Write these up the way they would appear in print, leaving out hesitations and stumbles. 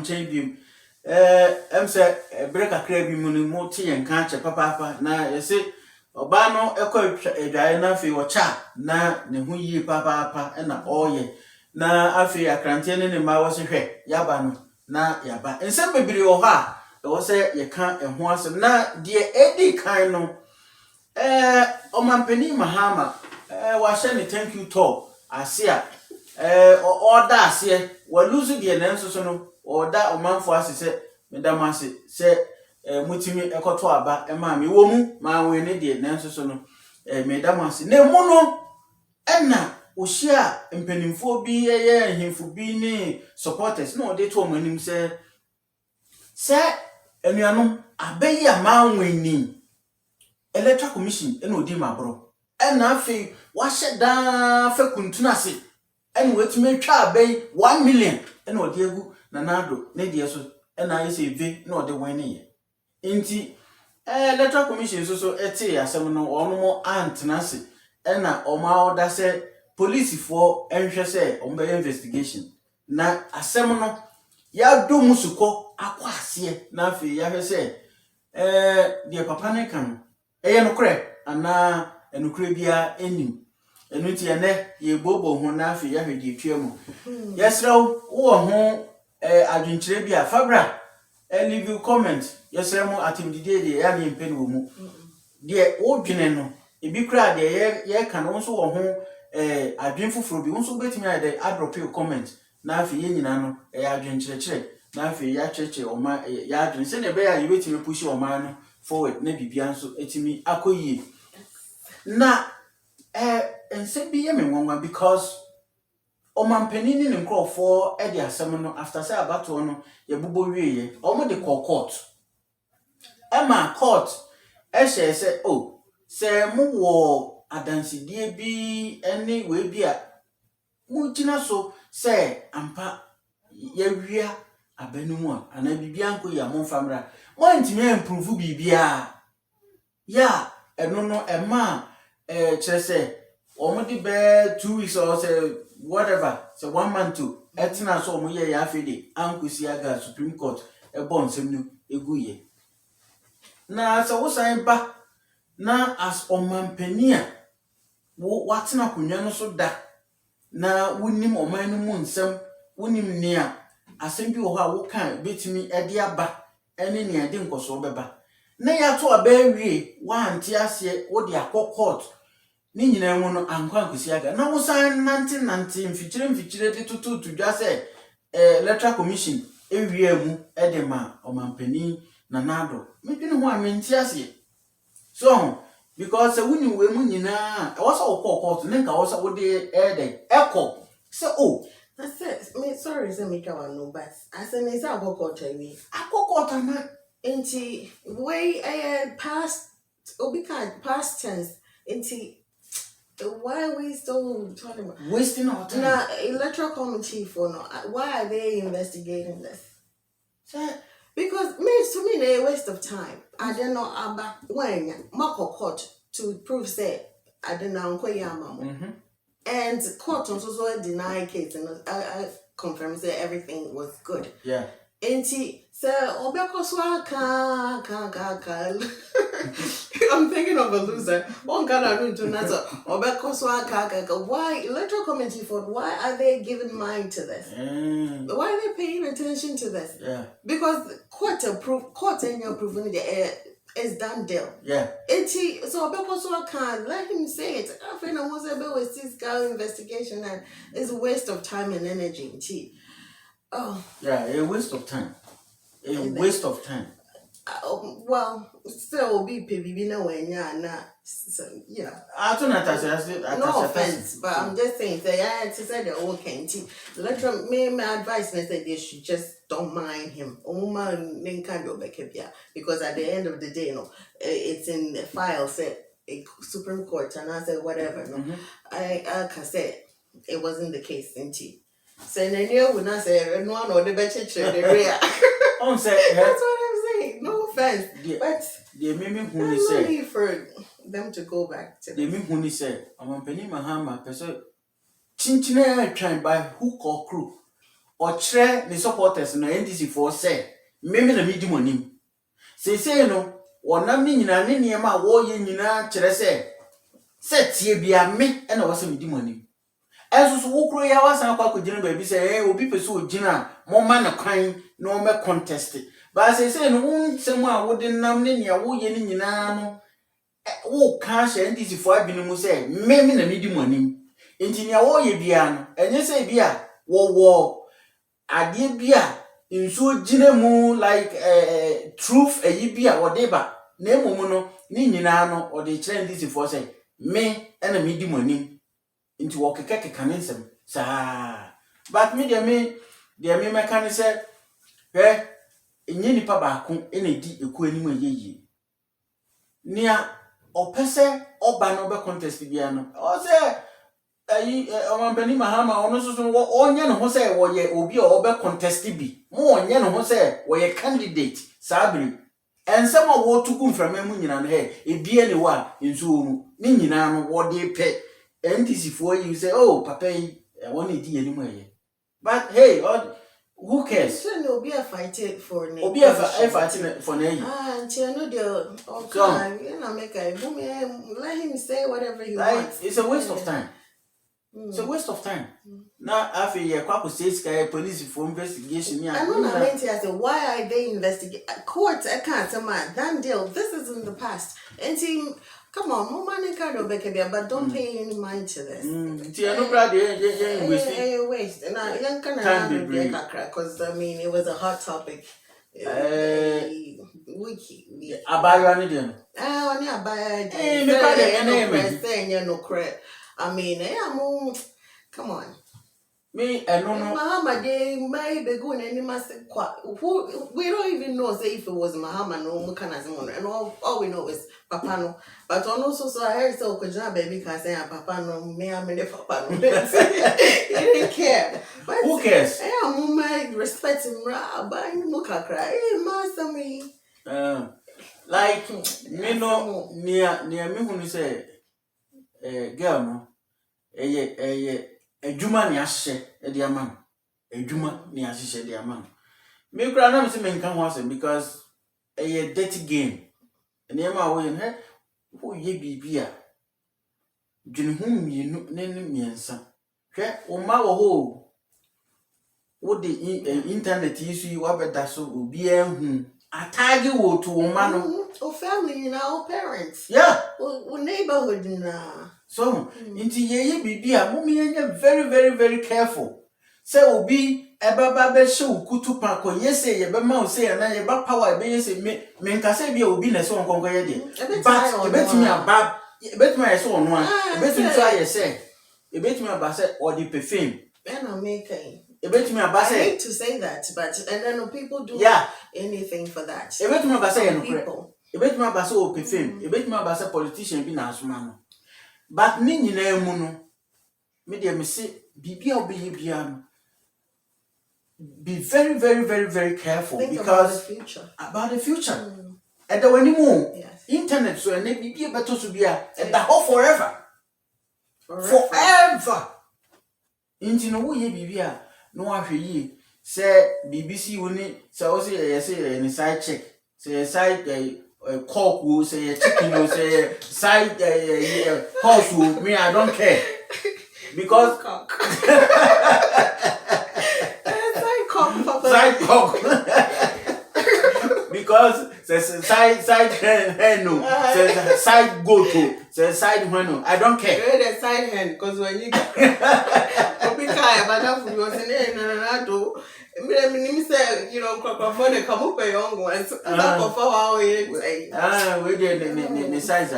chain beam. Break a crab multi and catch a papa. Na you say, Obano echo Diana fi or cha na ne hu yi papa and na oye. Na afi a crantian in my was a yabano na yaba. And some baby or ha. It was say you can't and once na dear Eddie kind no. Omampeni Mahama, washani thank you talk. Asia, order asia, we lose the answer sono, or that a man for us say, Madam Massey, say, Mutimi Ekotoaba, and mammy woman, my way, the answer sono, Madam Massey, ne mono, Enna, Ushia, and penning for be a him for being supporters. No, they told me him say, and you know, I bay a man winning. Electoral Commission eno di ma bro na afi wa sheda fa kuntuna se eno wetime twa abey 1 million eno odi egu na nado na die so na yese ve na odi wan ne ye nti Electoral Commission so eti asem no ono mo antena se na oma oda se police for enhwe se ombe investigation na asem no ya do musuko akwa ase na afi ya hwe se die papa ne kan no kre ana enukre bia enim enu ti ene ye bobo ho na afi ya hwedi twam yesrew wo ho adwenkyere bia fabra leave you comment yesrew mo atimdide de ya ne mpeni wo mu de wo dwene no ebi kra de ye kan wo so wo ho adwen foforo bi wo so betimi ade drop your comment na afi ye nyina no adwenkyere na afi ya cheche o ma ya adwen se ne be ya ye betimi push o ma no forward na bibia nso etimi akoyie na ense bi ye menwanwa because omampanini ne nkrofo e de asem no after say abato no ye bubo wieye omo de court ema court e hye se se mu wo adansidie bi ene we bi a mu gina so se ampa ye wia abanumu a ana bibia nkoyi amon famra ntimi improve bibia ya eno no ema chere say omodi be 2 weeks or say whatever say 1 month to etina so omo ye ya afede ankusi aga Supreme Court bon nsem no eguye na so wo san ba na as omampania wo watina kunwa no so da na wonim oman no mu nsem wonim nia asem bi wo ha wo kan betimi ede aba ene ne ade nkoso beba na ya to abawie wa anti ase wo de akokot ni nyina mu no ankwa nkosi aga na wo san nanti mfikyire de tutu dwa se Electoral Commission ewie mu ede ma omampani na nado medwene ho amenti ase so because woni we mu nyina e was okokot ne nka was wo de ede eko se that's it. Me sorry, say me kawa no but I say me say akokota na enti way past past tense enti why are we still talking about wasting our time? Now, Electoral Committee for no, why are they investigating this? Because to me, it's a waste of time. I don't know about when Marco court to prove say I don't know and court also deny case and I confirm say everything was good. Yeah. And so I'm thinking of a loser. One gonna do another. Why Electoral Committee for why are they giving mind to this? Why are they paying attention to this? Yeah. Because court and your approving the is done deal. Yeah. So I can't let him say it. I think I was able to see this investigation and it's a waste of time and energy. Oh. Yeah, a waste of time. Waste of time. Well, still be baby no way nah. So yeah. I don't know. No offense, but I'm just saying that I said the old can't. My advice is that they should just don't mind him. Because at the end of the day, you know, it's in the file said a Supreme Court and I said whatever. No, I can say it wasn't the case, indeed. So then you would not say no one or the better the real. That's what I'm saying. No offense, but they made me who there's no need for them to go back to. They made who he said, "I'm a penny Mahama person. Chinchina trying by hook or crook. ɔkyerɛ ne supporters no NDC foɔ sɛ mmemme na medi mo anim seesei no wɔnam ne nyinaa ne nneɛma a wɔreyɛ nyinaa kyerɛ sɛ tie bia me ɛna wɔ sɛ medi mo anim ɛnso so wokuro yi a wasan akɔ akɔgyina baabi sɛ obi pɛ sɛ ogyina a mɔma ne kwan na ɔmɛ contest baa seesei no wo nsɛm a wode nam ne nea woyɛ ne nyinaa no woka hyɛ NDC foɔ abi no mu sɛ mmemme na medi mo anim nti nea wɔreyɛ biara no ɛnyɛ sɛ bi a wɔwɔ adeɛ bi a nsuo gyina mu like truth ayi bi a wɔde ba na mmom no ne nyinaa no ɔde kyerɛ NDC foɔ sɛ me ɛna medi mo anim nti wɔkeka ne nsɛm saa but me deɛ me mɛka ne sɛ hwɛ ɛnyɛ nipa baako ɛna di ekuo anim a yɛyie nea ɔpɛ sɛ ɔba no ɔbɛ contest biara no ɔsɛ ɔmampani Mahama ɔno nso so ɔnyɛ ne ho sɛ wɔyɛ obi a ɔbɛ contest bi mo ɔnyɛ ne ho sɛ wɔyɛ candidate saa bere ɛnsɛm a wɔtu gu mframa mu nyinaa no ebia ne wɔ a nsuo mu ne nyinaa no wɔde pɛ NDC foɔ yi sɛ oh papa yi wɔn edi yɛn mu ɛyɛ but hey who cares obi a fight for ne obi a fight for ne yi nti ɛno deɛ ɔka na make a boom let him say whatever he wants. It's a waste of time. It's a waste of time. Now, after you have police for investigation, I know that meant I said, why are they investigating? Court, I can't tell my done deal. This is in the past. And team, come on, more money kind of back there, but don't pay any mind to this. Waste. And I young can because I mean it was a hot topic. Wiki. Abayani. Only Abayani. Saying no credit. I mean, come on. Me, I don't know. Mahama, they might be going any massive we don't even know say if it was Mahama no Mukanazimon. And all we know is Papano. But on also so I heard so Kojana baby can say Papano, me I mean Papano. He didn't care. But who cares? I respect him, but Muka cry. Hey, master me. Like me no near me who say girl no adwuma ne ahye de ama no adwuma ne ahye de ama no me kura na me se me nka ho asem because dirty game ene ma wo yen wo ye bibia dwene hu mienu ne miensa hwe o ma wo ho wo de internet yi so wa beda so obi ehu atage wo to wo ma no or family, you know, parents. Yeah. Or neighborhood, you know. So, into ye bibia, mummy, very, very, very careful. Say, obi, eba be show kutu panko, yes, say, ye be mouse, say, and I ba power, be say, me can say, be obi, na so on conquer ye. But, you bet me a bab, you bet me a so on one, you bet me try, say, you bet me a basset or the perfume. And I'm making. I hate to say that, but and then people do anything for that. People. Ebetuma basa o perfume, ebetuma basa politician bi na asoma no. But ni nyina mu no, me dey me say bibia obi bia no. Be very, very, very, very careful. Think because about the future. And the when you yes. Internet so and bibia beto so bia and the whole forever. Forever. Inti no wo ye bibia no ahwe yi say BBC woni say o say any side check. Say side cock, say chicken, say side horse. Me, I don't care because side cock. Because say side hen no, say side goat, say side hen. I don't care. You're the side hen because when you but was in there me say, you know, Crocofone come up a young ones. We did the size.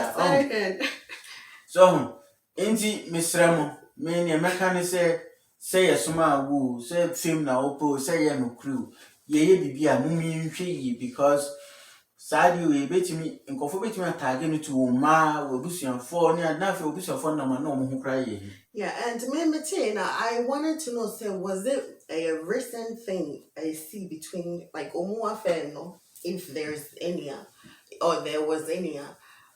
So, inti Miss Remo, many American say a summer woo, say film now, opo, say no crew. Ye be a mummy because Sadio, bet me, and conformate me a target to ma, will be your phone, and nothing will be your phone number, no who cry. Yeah, and Tina, I wanted to know, say, was it a recent thing I see between, like, Omuafe, no, if there's any, or there was any,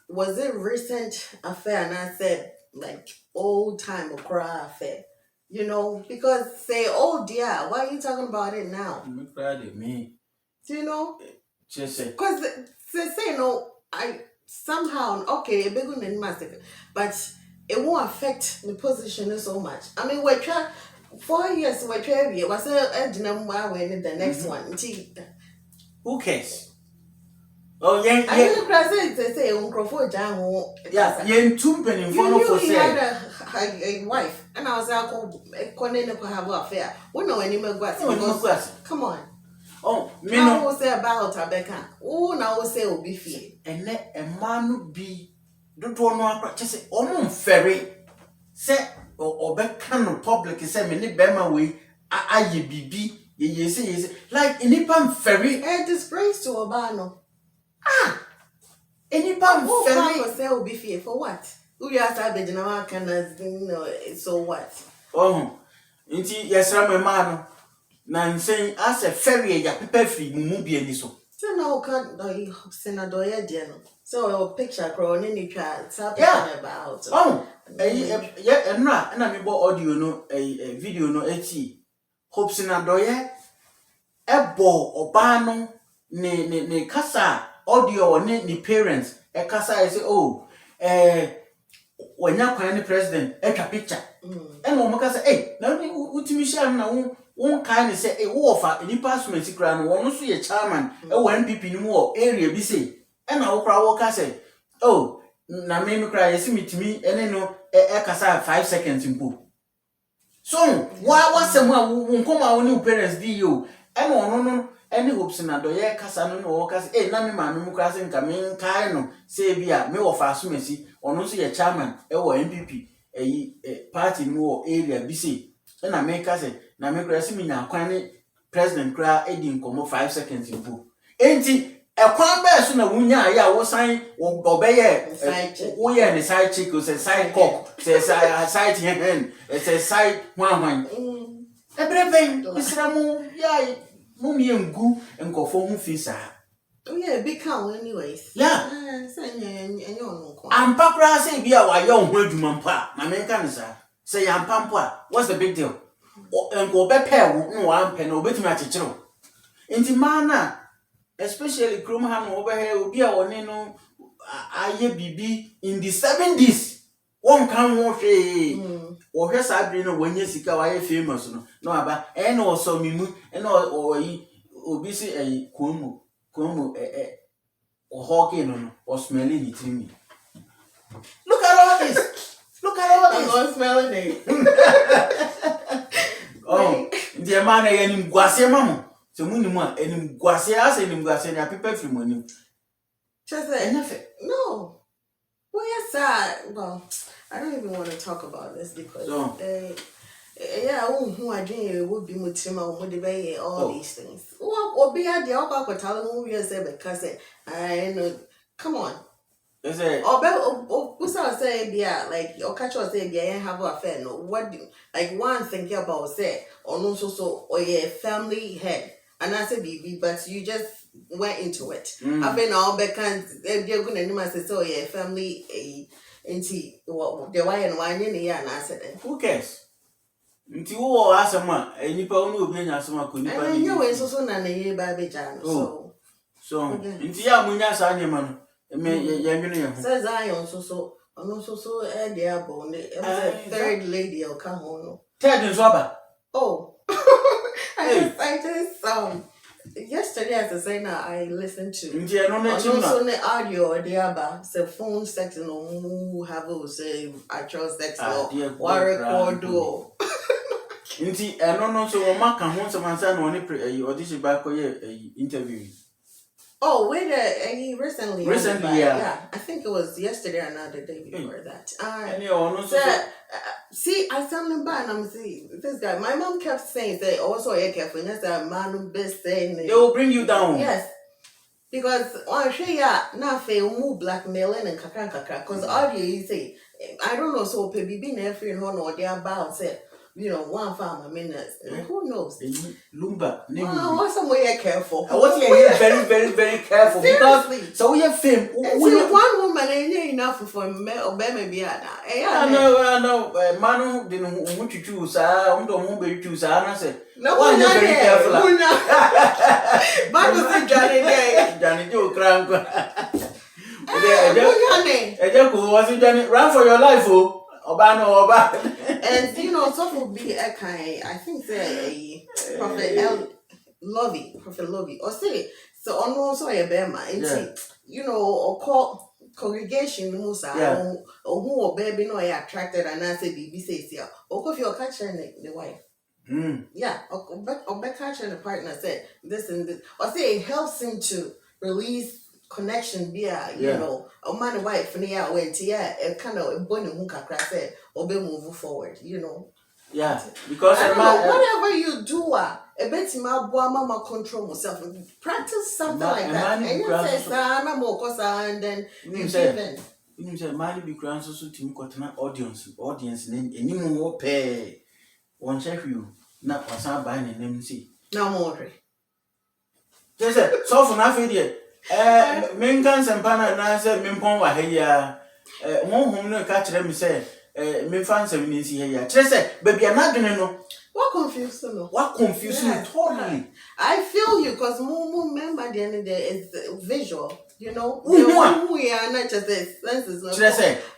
was it recent affair, and I said, like, old time Okra affair, You know, because say, oh dear, why are you talking about it now? Me cry de me. Do you know? Just say. Because they say no, I somehow okay, a big one in massive, but it won't affect the position so much. I mean, we're trying 4 years, we're trying. Was the next one? Who cares? Oh yeah, I yeah. didn't cross it. They say Uncle Jam. Yeah, yen two penny You for knew for he sale. had a wife, and I was like, "Couldn't have an affair." We know any more because come on. Oh, me Now no. we say about Rebecca. Oh, now we say Obi fee. And let a man no be. Don't want to just say, oh, ferry. Say, or back can public say, me ni bema we. Ye bibi. Ye say, like any pam ferry. A disgrace to Obano. Any pam Who ferry. can say Obi fee for what? Who you ask the General can so what? Oh, inti yes, I'm a man. Nan saying, as a ferry, ya pepper free, mubi and so. So now can't do Senator Yediano. So a picture crown any child, Yeah. about. Oh, yeah, and I bought audio no, a video no, hopes in a doye, a bo, obano, ne casa, audio or ne parents, a casa, I say, oh, when you're the president, a picture. And one can say, hey, now what you share now, one kind of say, a warfare, any passment, grand, one also a chairman, a one people no more area be say, and I will cry, say, oh, na me cry, see me to me, and then no, a casa 5 seconds in pool. So, why was someone who come our new parents, do and no, any hopes in a doye, casa no, cause, eh, Nami man, Mukasin, Kamin, Kaino, say, be a me of fast mercy, or no, see a chairman, or MPP. A party more area BC. And I make us say, na make us me now, president cry, aiding come 5 seconds in pool. Ain't it a quan bear sooner? Wunya, was sign or obey we are the side chick, or say side cock, says I side hen, it's a side one. Everything, Mr. Ramu, yeah, mummy and goo and go for who fees. Oh yeah, big cow anyways. Yeah. And you know. I'm Papa say be our young word to Mampa, my main cancer. Say I'm Pampa, what's the big deal? And go back pair, no one pen or bit match it. Into mana, especially Crumham over here will be our nino. I BB in the 70s. One can walk or her Sabrina when you see how famous. No, about and also me, and or obisi a kumu, or hawking or smelling it in me. Look at all this. Look at all I'm this. not smelling it. Oh, the man and guasia mamma. So Munima and guasia and guasia people from money. Just Enough. no. Well, yes, well, I don't even want to talk about this because yeah, who I dream would be Mutima, would be all these things. Or be at the upper Talon, we say, because I know, come on. Is it? Or who's I say, yeah, like your catch or say, yeah, have a affair. No, what do like one thinking about say, or no, so, or yeah, family head. And I said, BB, but you just went into it. I've been all back and they're going to say, so yeah, family, the why and why in the year, and I said, who cares? Until all asama, and you probably will be asama could and you were so soon and a year by Bijan. So, until Munya Sanyaman, says I also and also so dear bone, third lady will come on. Ted and Swabba. Oh, I just yesterday as I say now I listened to also the audio or the other so phone sex no who have say actual sex or record do. Inti no so Maka wants some answer no audition back interview. Oh, wait, recently, yeah. I think it was yesterday or not the day before that. See, I tell them by and I'm see this guy. My mom kept saying, "Say also, yeah, careful. That's a man best saying they will bring you down." Yes, because on share now fail move blackmailing and kakra. Because audio you say, I don't know. So baby being every one or they about say. one farmer minutes. Who knows? Lumba. What's some way careful? I was very, very, very careful Seriously. because so we have fame. One woman ain't enough for me or maybe I know. Man, didn't want to choose. I don't be choose. I say, no one is very careful. Bible said Johnny Day. Johnny Joe Crank. Johnny, run for your life, oh. Oba. And so will be a kind, I think say Prophet Lovey, or say so on also a bema, and or call congregation musa or who or baby no attracted and I say BB says yeah, or if you're catching the wife. Yeah, or back catching the partner said this and this, or say it helps him to release connection via a man and wife and went a kind of a bonny who can crack it or be move forward, Yeah, because whatever you do, a bit my boy mama control myself. Practice something like that. And you say, I'm more cause and then you say, man be grand so to me audience name any more pay. One check you, not was I buying a name see. No more. Just so for nothing here. Minkan Sampana na say Mimpon wa here. Home no catch them say. Me fans have been here. Say, baby, I'm not gonna know. What confused me? What confused me totally? I feel you because more remember the end of the day is visual. We are not just the senses.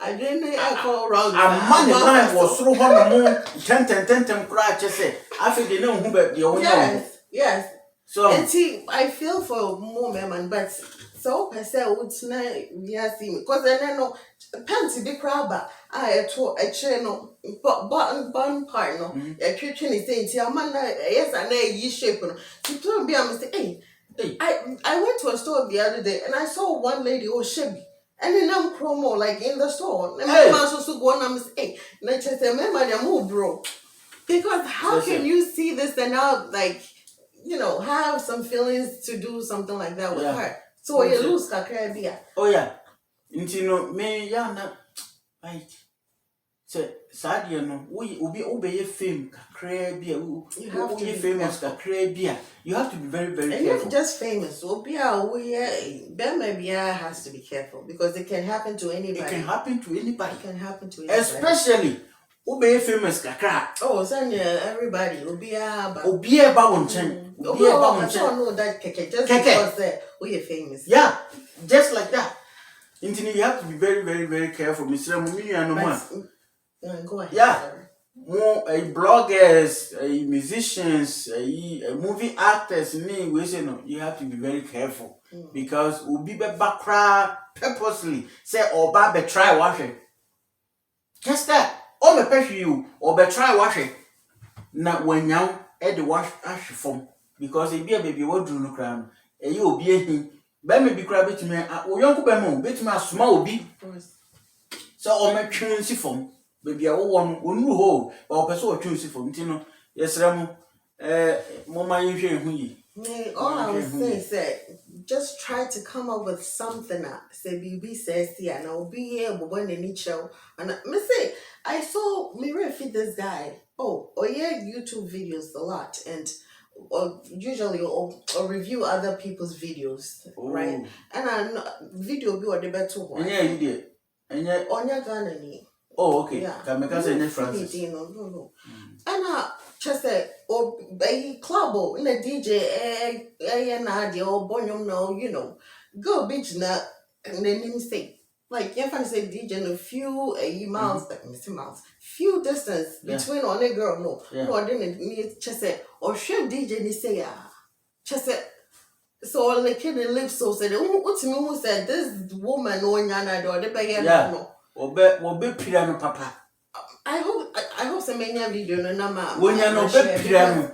I didn't call wrong. A money line was through one more 10 cry. Just say, I feel they know who but you Yes. So, and see, I feel for more men, but so per se would see because then no panty big crab. I told a channel button partner. A kitchen is saying, "See, man, yes, I know ye shape." She told me, "I must say, hey, I went to a store the other day and I saw one lady shabby." And then I'm promo like in the store. And my man also go and I'm say, and I just say, "Man, I move, bro." Because how can you see this and now have some feelings to do something like that with her? So you lose kakra. Oh yeah. Me yana like say sadia no we obey fame kakra bia you have to be famous kakra bia. You have to be very, very careful. And not just famous. Bema has to be careful because it can happen to anybody. It can happen to anybody. Especially obey famous kakra. Oh, so everybody Obia ba wonchen. I don't know that keke just because we are famous. Yeah, just like that. You have to be very, very, very careful. Mr. Mumini Go ahead. Yeah. More bloggers, musicians, movie actors, you have to be very careful. Because we'll be back purposely. Say or babe try wash it. Just that. Or me pressure you or be try wash it. Now when you the wash ash form. Because it be a baby what do no crown. You will be a him. Be be crab it to me. O young couple bit me a small be. So or me tune form. Baby I want no hole or person tune form. Yes, Ramu. Mama you hear who all I was saying is just try to come up with something that say BB says here and I'll be here when they need show. And me say I saw me feed this guy. YouTube videos a lot and usually or review other people's videos, right? And I video be what the better one. Yeah, you did. And yet on your gun. Oh, okay. Yeah. Can make us any Francis. No. And I just say a club in a DJ and or bonyum no, go beach na and then him say. Like if I say DJ in a few miles, few distance between on a girl, no, I didn't need just say or should DJ ni say just say so all the kid live so said what's me who said this woman no yana do the be no or be piano papa. I hope some many video no nama when you know be piano.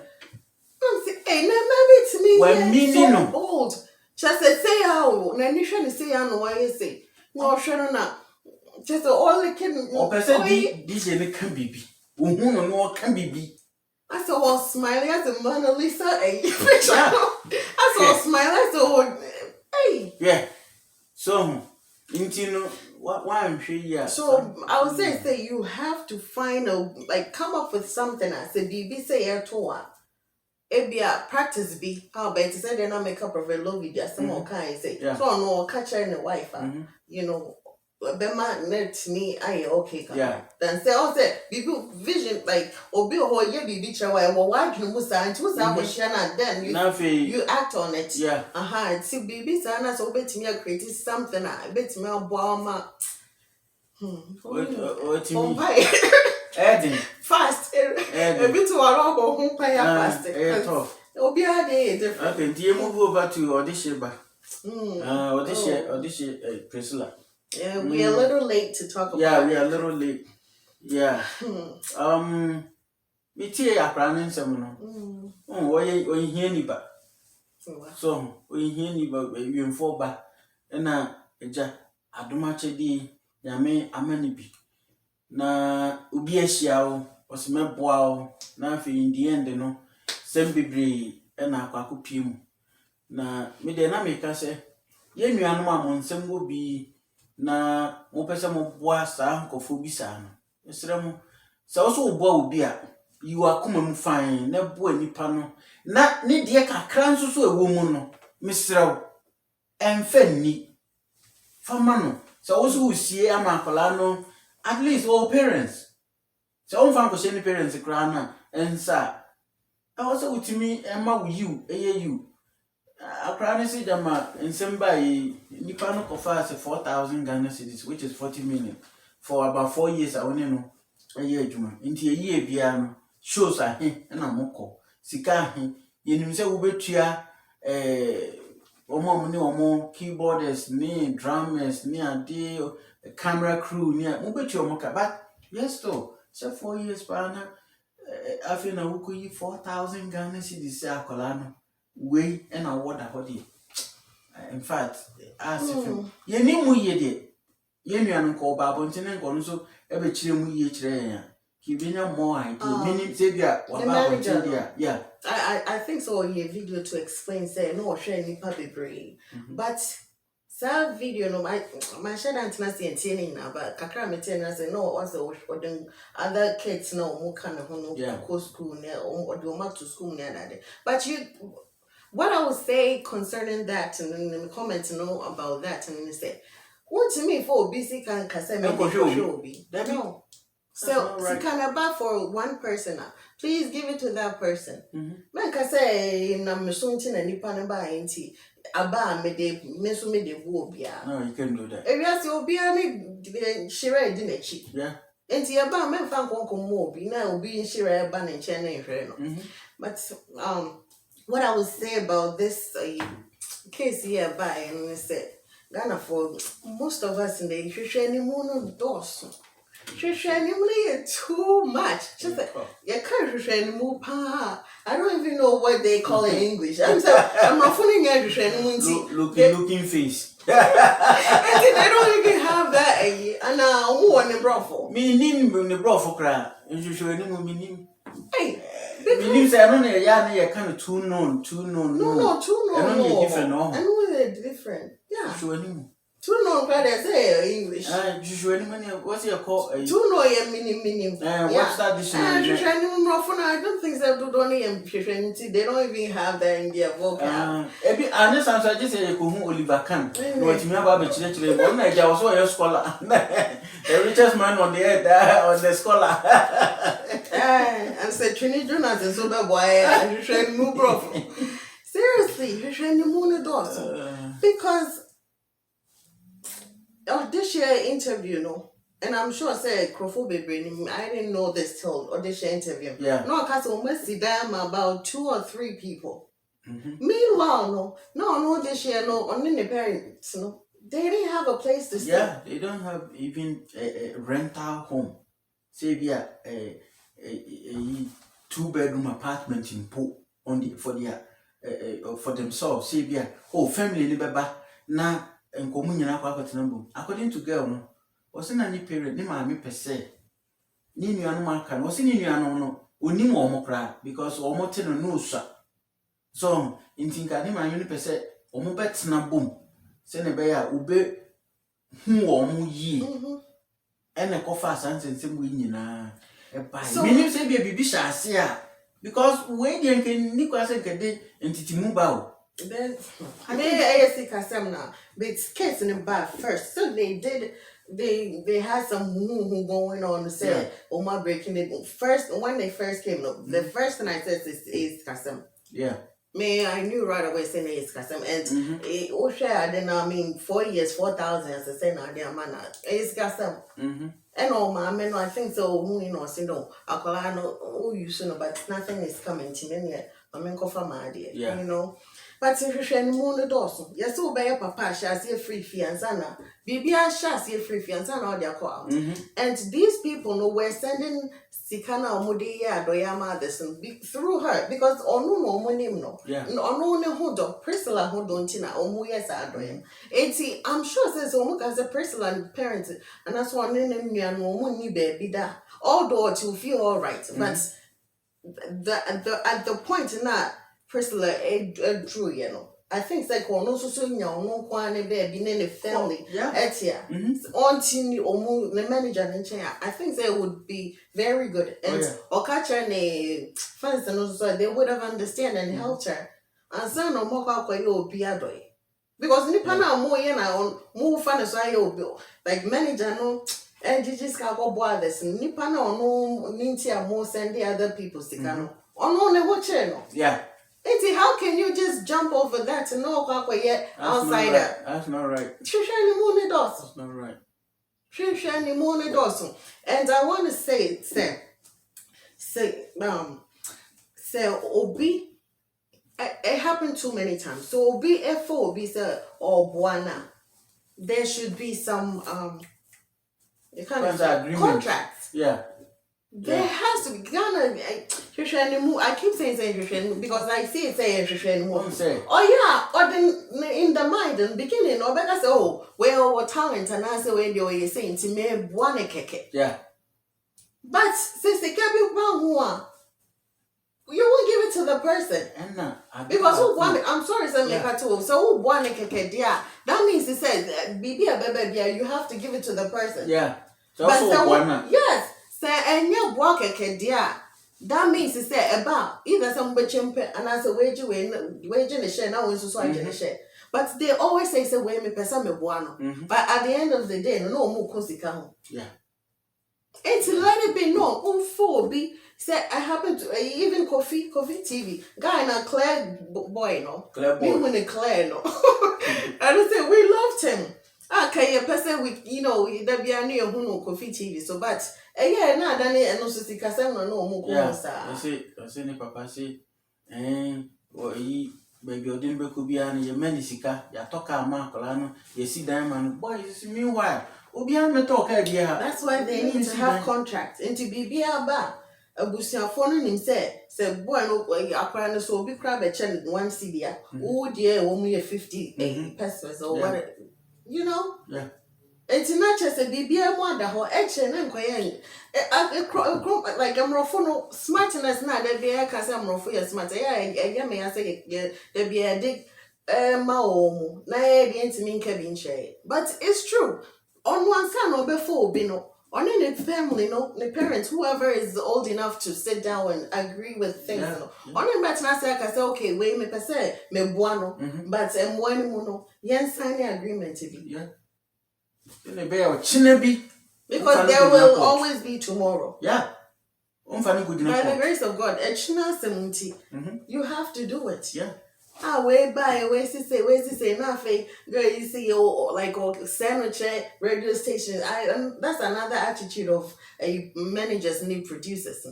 Hey, maybe it's me when meaning so old just say how na ni hwe ni say no why say no sure na just all the kid or person DJ ne can be uhunu no can be I saw smiling as a Mona Lisa I saw smiling as a hey yeah so Into no one year. So I would say you have to find come up with something. I say BB say it be a practice be how about to say then I make up of a low video some more kind say so no catch her in the wife you know Bema net me I okay then say also people vision like obi or ye be chawa or why you musa and was shana then you act on it see BB sana so bet me create something I bet me a Eddie. Fast. A bit to our rock home pay fast. It'll be a day different. Okay, do you move over to Audition? Audition, Priscilla. Yeah, we are a little late to talk about. Yeah, we are a little late. Yeah. We tear a planning seminar. Oh, why you hear any back? So, we hear any but you inform back. And now, a jack, I do much a day. Yame, a many be. Na ubi ehia osemeboa o na afi in the end no sem bebre e na akwakopi mu na me de na meka se ye nuanom amonsem wo bi na mo pese mo boa sa nkofo bi sa no esere mo sa wo so boa obi a you akoma mu fine na boa nipa no na ne de kakra nso so ewo mu no mesere wo emfa ni fama no sa wo so usie ama akola no at least all parents. So on fan ko any parents krana and sa. I also with me Emma with you, you. A krana say jama and somebody nipa no kofa say 4,000 Ghana cedis, which is 40 million. For about 4 years I only know a year juma. Into a year biano shows a he and a moko. Sika he you say ubetia omo money omo keyboarders ni drummers ni ade camera crew near mubeti omoka but yes though so 4 years bana after na wuko yi 4,000 Ghana cedis akola no we and award ahodi in fact as if ye ni mu ye de ye nuanu ko ba bontene nko no so e be kire mu ye kire ya ki benya more idea meaning say dia wa ba bontene yeah I think so a video to explain say no share ni pa bebre but that video no my share antina say entertaining na but kakra me tell na say no what's the other kids no mo kind of no go school ne or do ma to school ne na but you what I would say concerning that and in the comments know about that and then say what to me for BC can say me show be no so can about for one person please give it to that person man can say na me so nti na nipa na ba enti aba me de me so me de wo bia no you can do that e wi ase obi ani shire di na chi yeah enti aba me fa nkonkom mo obi na obi shire ba na nche na nhwe no but what I would say about this case here by and say Ghana for most of us in the Shishani Mono dos. Shishani too much. Just like you can't Shishani pa. I don't even know what they call in English. I'm not fooling at Shishani looking face. They don't even have that and who on the brothel. Me nim the brothel cry. And you show any meaning. Hey. Meaning say I don't know ya kind of too known. No, too known. I know different no. I know they're different. Yeah. Show any too known but they say English. You show any money what's your call? Too know ya meaning. What's that dictionary? I don't think they do only they don't even have that in their vocab. Ebi honest answer just say ko hu Oliver Kahn. No what me about be chire one Naija was a scholar. The richest man on the earth on the scholar. And say Trini Jonas is so bad boy you train new prof. Seriously, you train the moon dogs. Because this year interview, no, and I'm sure I said Crawford brain. I didn't know this till this year interview. Yeah. No, because almost see them about 2 or 3 people. Meanwhile, no, this year, no, only the parents, no, they didn't have a place to stay. Yeah, they don't have even a rental home. Say yeah, a 2-bedroom apartment in Po on the for themselves. Say yeah, family ni baba na nkomu nyina kwa kwatenambo. According to girl no, wose na ni parent ni maami pese. Ni nuanu aka no, wose ni nuanu no, oni mo omokra because omo te no no sha. So, intinka ni maami ni pese omo betena bom. Se ne be ya ube hu omo yi ene kofa asansensem we nyina e bai menim say bibi sha ase a because we dey nke ni kwase nke de entitimu ba o then me ASC Kasem now but case in the bar first so they had some who going on to say Oma breaking it first when they first came up the first thing I said is Kasem. Yeah. Me, I knew right away saying it's Kasem and then I mean 4 years 4,000 as I say now they are man it's Kasem. And all my men I think so who you know say no I know who you know but nothing is coming to me yet. I mean go for my idea. Yeah. You know. But if you more the dorsum, yes, so by your papa shall see a free fianzana. Bibia shall see a free fianzana or their call. And these people know we're sending Sikana Mudia Doyama this and through her because on no money no. Yeah. On no hodo, Priscilla Hodontina, or Muyas Adoyam. 80, I'm sure says Omuk as a Priscilla parent, and that's one name me and Momuni baby da. Although to feel all right, but at the point in that Priscilla drew, you know. I think like no so no kwane baby in family. Etia. Auntie or the manager and chair. I think they would be very good. And or catch her fans and also they would have understand and helped her. And son or more kwa yo biadoy. Because Nipana more yena on more fun so I bill. Like manager no and you just go boy this Nipana or no nintia more send the other people sikano. On no channel. Yeah. Auntie, how can you just jump over that and no kwakwa yet outsider? That's not right. Shishani Mooney Dawson. That's not right. Shishani Mooney Dawson. And I want to say, Obi, it happened too many times. So Obi, F4 Obi, sir, or Buana, there should be some, kind of contracts. Yeah. There has to be Ghana. I keep saying because I see it saying oh yeah, or then in the mind and beginning, or better say, oh, well, what talent and I say when you're saying to me, one keke. Yeah. But since the cabin you won't give it to the person. Because who want it? I'm sorry, sir, make so who want keke? Yeah, that means it says, baby, you have to give it to the person. Yeah. So but yes. And your walk a that means to say about either some chimp and I say wage in the share now so I can share. But they always say way me person me buano. But at the end of the day, no more cozy come. Yeah. And to let it be known, for be say I happen to even coffee TV guy and Claire boy no. Claire boy. Me when the Claire no. And I say we loved him. Okay, a person with there be a new who no coffee TV so but yeah, na dani and also see Kasem no more. Yeah, I say, ni papa say, or baby, or didn't be could be an your menisika, ya talk a macolano, you see diamond, boy, you see meanwhile, Obian me talk idea. That's why they need to have contracts and to be ba. A busia phone him say boy no akwana so be crab a chen 1 CDA. Oh dear, only 50 pesos or what Yeah. It's not just a BBM wonder how action and quiet. Like I'm rough smartness now, there be a casam for your smart. Yeah, may I say, there be a dig maomo, na the mean cabin share. But it's true. On one son or before, Bino, on any family, no, the parents, whoever is old enough to sit down and agree with things. On a better I say, okay, wait, me per se, me buano, but one mono, yen sign the agreement to be. Yeah. Because there will always be tomorrow. Yeah. By the grace of God, you have to do it. Yeah. Way by way to say nothing. Girl, you see like sandwich radio station. That's another attitude of managers and producers,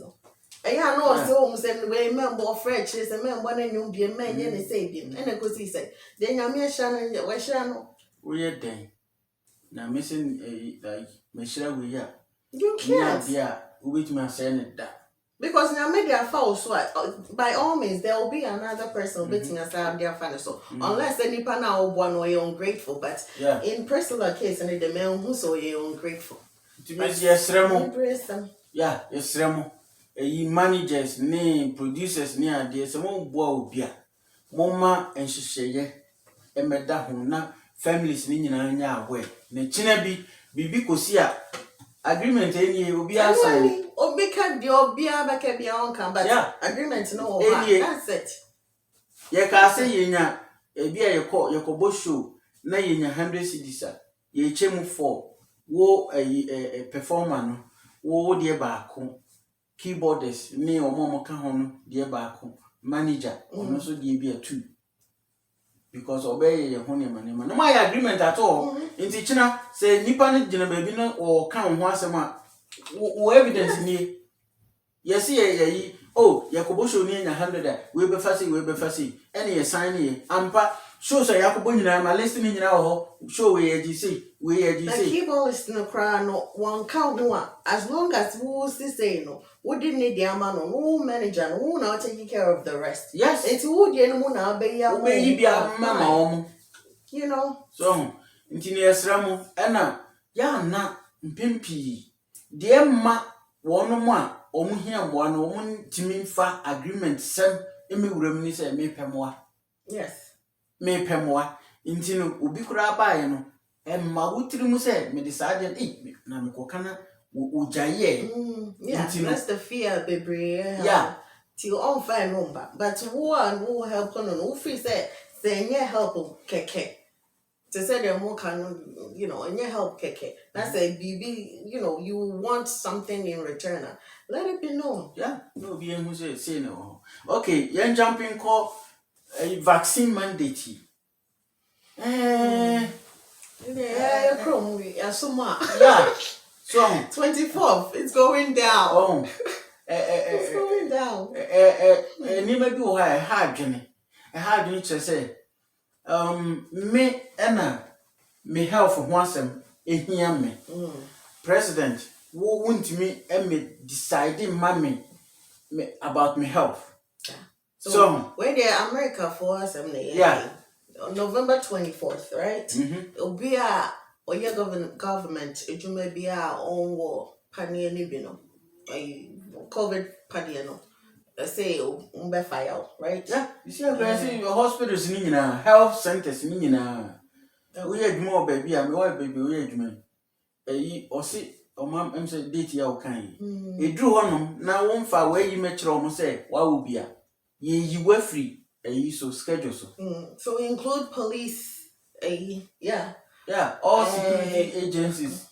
Yeah, no, so almost way member French is a man one and you'll be a man and a sabian. And of course he said, then I'm here Shannon, where's Shannon? We're dang. Now missing like Michelle we are. You can't. Yeah, which man saying that. Because now maybe I fall so by all means there will be another person waiting aside their fan so unless any now one way ungrateful, but in personal case and the man who so ungrateful. To me yes remo. Yeah, yes remo. Managers, ne producers ne idea some boy bia. Mama and she say and meda home na families ni nyinaa nya aware na kyena bi bibi kosi a agreement any obi assign obi ka di obi abaka bia on kan but yeah. agreement no that's it ye ka say yenya ebi a yekọ show na yenya 100 cedis a ye chemu 4 wo performer no wo de baako keyboardist ni omo ka ho no de baako manager ono so de bi a 2 because obey ye ho ne manema no my agreement at all inti china say nipa ne gina baabi no o kan ho asema wo evidence ni yes ye oh yakobo show ni nya 100 we be fasi any ye sign ye ampa show so yakobo nyina ma list ni nyina ho show we ye gc the keyboardist no cry no one count no as long as who say no we didn't need the man no manager no who now taking care of the rest yes it's who the no na be ya mama you know so ntini esramu ena ya na mpempi de ma wono mu a omu hia mboa no omu ntimi fa agreement sem emewuram ni se mepemwa yes mepemwa ntino obi kura baaye no emma wutiri mu se me decide na me kokana ujaye yeah that's the fear bebre yeah till on fine number but who help no who free say help keke to say them more can you know and help keke that's a bb you know you want something in return let it be known yeah no be who say no okay yan jumping call a vaccine mandate yeah so 24th it's going down it's going down ni ma bi wo ha adwene che say me me health ho asem ehia me president wo wuntimi decide me about my health so when the America for us on November 24th right it'll be a government ejuma be on war panie ni bi no COVID panie no say fire right yeah you see your hospitals ni nyina health centers ni nyina we adwuma baby am we baby we adwuma o si o mam em say date ya o kan eduru honom na wo mfa we yi mekire o mo say wa wo bia ye yi wa free so schedule so include police all security agencies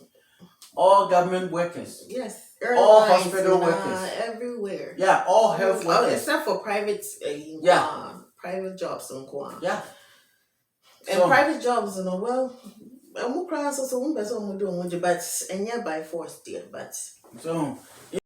all government workers yes all hospital workers everywhere all health workers except for private private jobs and and private jobs well I'm crying so one person will do but and by force dear but so